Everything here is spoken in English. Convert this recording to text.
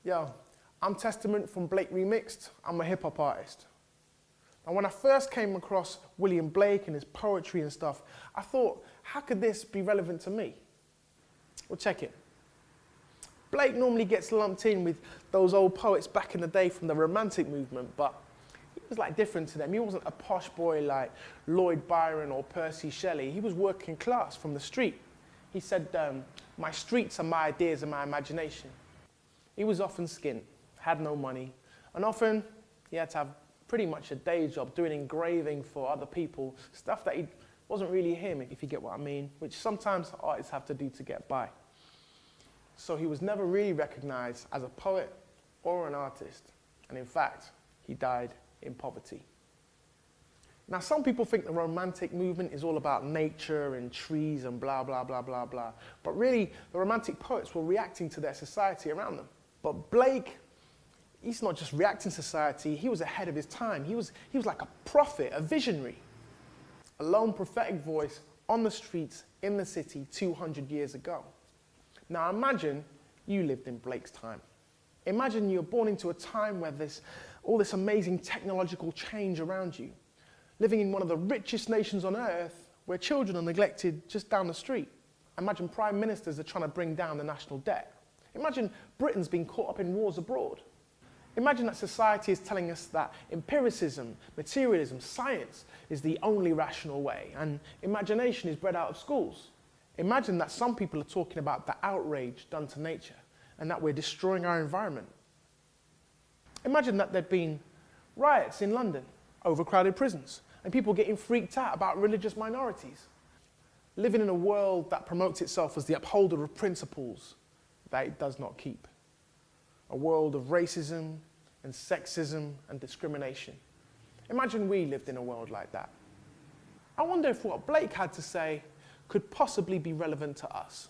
Yo, I'm Testament from Blake Remixed. I'm a hip hop artist. And when I first came across William Blake and his poetry and stuff, I thought, how could this be relevant to me? Well, check it. Blake normally gets lumped in with those old poets back in the day from the Romantic movement, but he was like different to them. He wasn't a posh boy like Lloyd Byron or Percy Shelley. He was working class from the street. He said, my streets are my ideas and my imagination. He was often skint, had no money, and often he had to have pretty much a day job doing engraving for other people, stuff that wasn't really him, if you get what I mean, which sometimes artists have to do to get by. So he was never really recognized as a poet or an artist, and in fact, he died in poverty. Now, some people think the Romantic movement is all about nature and trees and blah, blah, blah, blah, blah. But really, the Romantic poets were reacting to their society around them. But Blake, he's not just reacting to society, he was ahead of his time. He was like a prophet, a visionary, a lone prophetic voice on the streets in the city 200 years ago. Now imagine you lived in Blake's time. Imagine you're born into a time where there's all this amazing technological change around you, living in one of the richest nations on earth where children are neglected just down the street. Imagine prime ministers are trying to bring down the national debt. Imagine Britain's being caught up in wars abroad. Imagine that society is telling us that empiricism, materialism, science is the only rational way, and imagination is bred out of schools. Imagine that some people are talking about the outrage done to nature and that we're destroying our environment. Imagine that there'd been riots in London, overcrowded prisons, and people getting freaked out about religious minorities. Living in a world that promotes itself as the upholder of principles that it does not keep. A world of racism and sexism and discrimination. Imagine we lived in a world like that. I wonder if what Blake had to say could possibly be relevant to us.